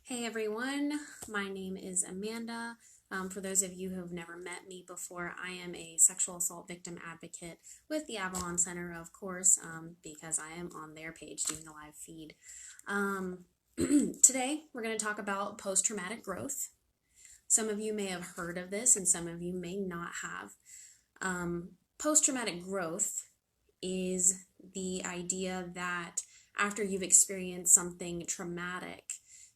Hey everyone, my name is Amanda. For those of you who have never met me before, I am a sexual assault victim advocate with the Avalon Center, of course, because I am on their page doing a live feed. Today, we're going to talk about post-traumatic growth. Some of you may have heard of this and some of you may not have. Post-traumatic growth is the idea that after you've experienced something traumatic,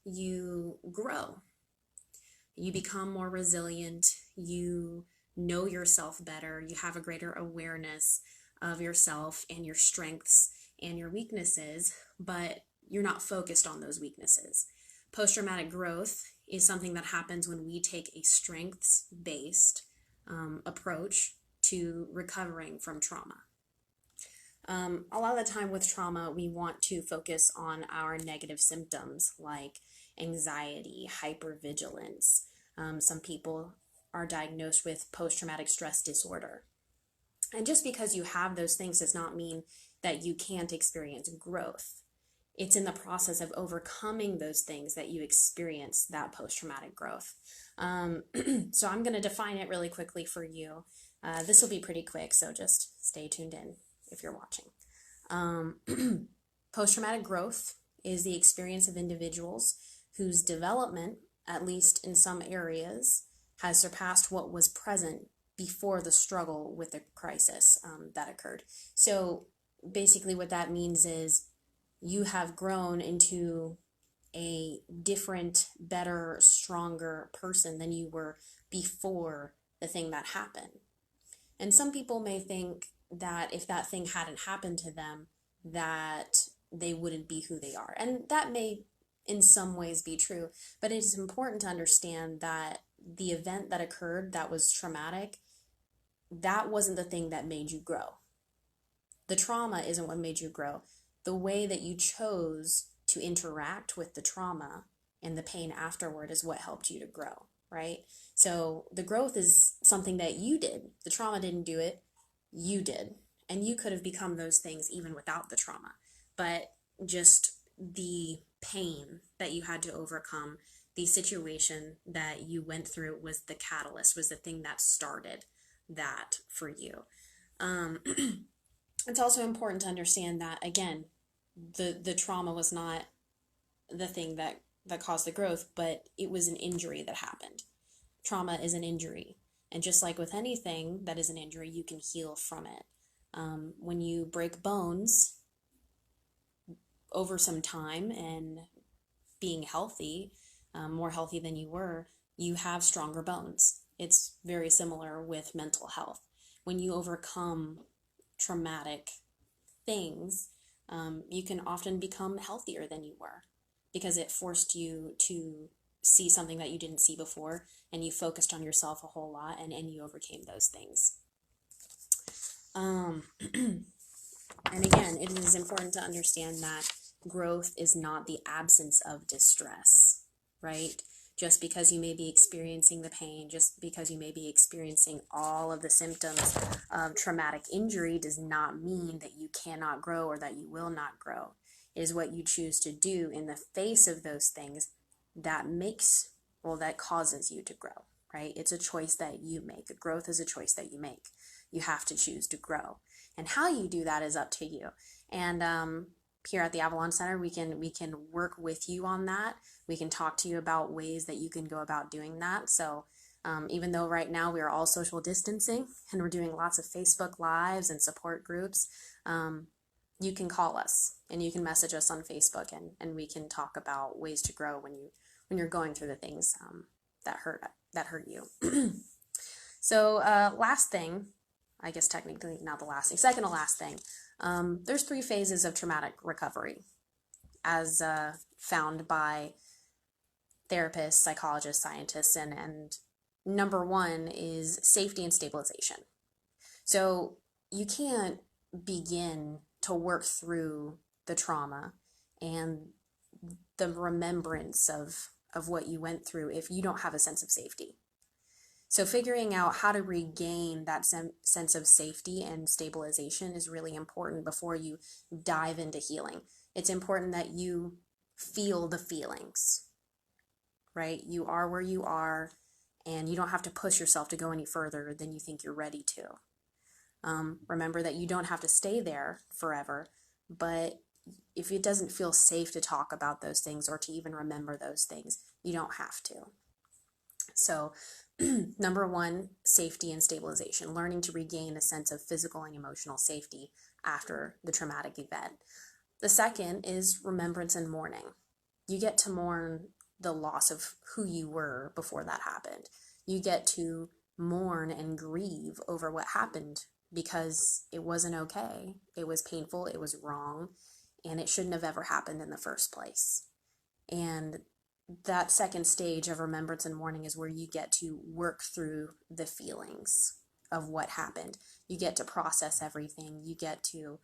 you grow. You become more resilient. You know yourself better. You have a greater awareness of yourself and your strengths and your weaknesses, but you're not focused on those weaknesses. Post-traumatic growth is something that happens when we take a strengths-based approach to recovering from trauma. A lot of the time with trauma, we want to focus on our negative symptoms like anxiety, hypervigilance. Some people are diagnosed with post-traumatic stress disorder. And just because you have those things does not mean that you can't experience growth. It's in the process of overcoming those things that you experience that post-traumatic growth. So I'm going to define it really quickly for you. This will be pretty quick, so just stay tuned in if you're watching. Post-traumatic growth is the experience of individuals whose development, at least in some areas, has surpassed what was present before the struggle with the crisis that occurred. So basically what that means is you have grown into a different, better, stronger person than you were before the thing that happened. And some people may think that if that thing hadn't happened to them, that they wouldn't be who they are. And that may in some ways be true, but it is important to understand that the event that occurred that was traumatic, that wasn't the thing that made you grow. The trauma isn't what made you grow. The way that you chose to interact with the trauma and the pain afterward is what helped you to grow, right? So the growth is something that you did. The trauma didn't do it. You did. And you could have become those things even without the trauma. But just the pain that you had to overcome, the situation that you went through was the catalyst, was the thing that started that for you. It's also important to understand that, again, the trauma was not the thing that caused the growth, but it was an injury that happened. Trauma is an injury. And just like with anything that is an injury, you can heal from it. When you break bones over some time and being healthy, more healthy than you were, you have stronger bones. It's very similar with mental health. When you overcome traumatic things, you can often become healthier than you were because it forced you to see something that you didn't see before, and you focused on yourself a whole lot, and you overcame those things. And again, it is important to understand that growth is not the absence of distress, right? Just because you may be experiencing the pain, just because you may be experiencing all of the symptoms of traumatic injury does not mean that you cannot grow or that you will not grow. It is what you choose to do in the face of those things that causes you to grow, right? It's a choice that you make. Growth is a choice that you make. You have to choose to grow. And how you do that is up to you. And here at the Avalon Center, we can work with you on that. We can talk to you about ways that you can go about doing that. So even though right now we are all social distancing and we're doing lots of Facebook Lives and support groups, you can call us and you can message us on Facebook, and we can talk about ways to grow when you're going through the things that hurt you. So last thing, I guess technically not the last thing, second to last thing, there's 3 phases of traumatic recovery as found by therapists, psychologists, scientists, and number 1 is safety and stabilization. So you can't begin to work through the trauma and the remembrance of what you went through if you don't have a sense of safety. So figuring out how to regain that sense of safety and stabilization is really important before you dive into healing. It's important that you feel the feelings. right? You are where you are, and you don't have to push yourself to go any further than you think you're ready to. Remember that you don't have to stay there forever, but if it doesn't feel safe to talk about those things or to even remember those things, you don't have to. So, number one, safety and stabilization, learning to regain a sense of physical and emotional safety after the traumatic event. The second is remembrance and mourning. You get to mourn the loss of who you were before that happened. You get to mourn and grieve over what happened because it wasn't okay. It was painful, it was wrong, and it shouldn't have ever happened in the first place. And that second stage of remembrance and mourning is where you get to work through the feelings of what happened. You get to process everything. You get to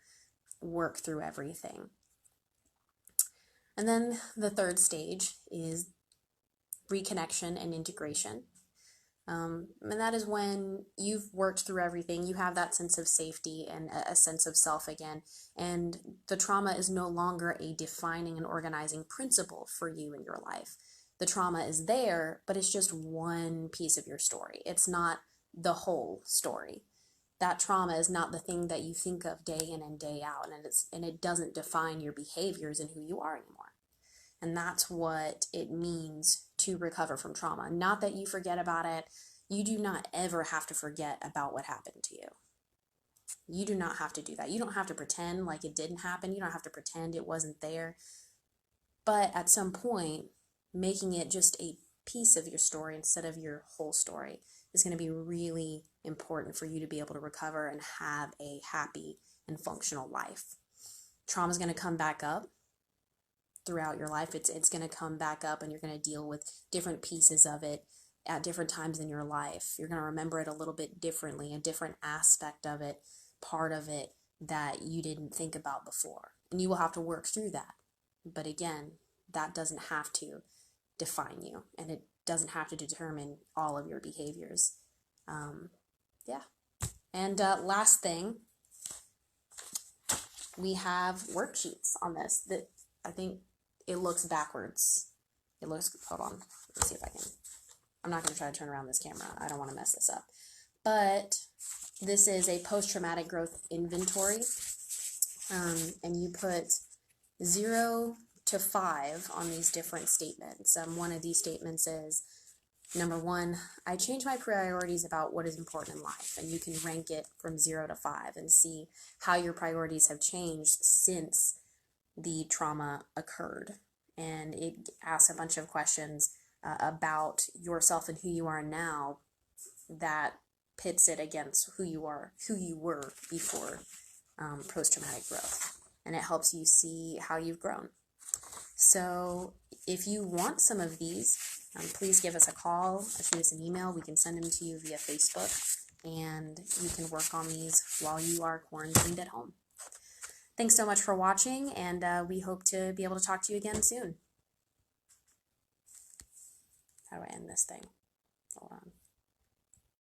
work through everything. And then the third stage is reconnection and integration. And that is when you've worked through everything, you have that sense of safety and a sense of self again, and the trauma is no longer a defining and organizing principle for you in your life. The trauma is there, but it's just one piece of your story. It's not the whole story. That trauma is not the thing that you think of day in and day out, and it doesn't define your behaviors and who you are anymore. And that's what it means to recover from trauma. Not that you forget about it. You do not ever have to forget about what happened to you. You do not have to do that. You don't have to pretend like it didn't happen. You don't have to pretend it wasn't there. But at some point, making it just a piece of your story instead of your whole story is going to be really important for you to be able to recover and have a happy and functional life. Trauma is going to come back up throughout your life. It's going to come back up, and you're going to deal with different pieces of it at different times in your life. You're going to remember it a little bit differently, a different aspect of it, part of it that you didn't think about before. And you will have to work through that. But again, that doesn't have to define you, and it doesn't have to determine all of your behaviors. Yeah. And last thing, we have worksheets on this that I think it looks backwards. Hold on, let's see if I can. I'm not going to try to turn around this camera. I don't want to mess this up. But this is a post-traumatic growth inventory. And you put 0 to 5 on these different statements. One of these statements is, number 1, I change my priorities about what is important in life. And you can rank it from 0 to 5 and see how your priorities have changed since the trauma occurred. And it asks a bunch of questions about yourself and who you are now that pits it against who you were before post-traumatic growth. And it helps you see how you've grown. So if you want some of these, please give us a call, shoot us an email. We can send them to you via Facebook, and you can work on these while you are quarantined at home. Thanks so much for watching, and we hope to be able to talk to you again soon. How do I end this thing? Hold on.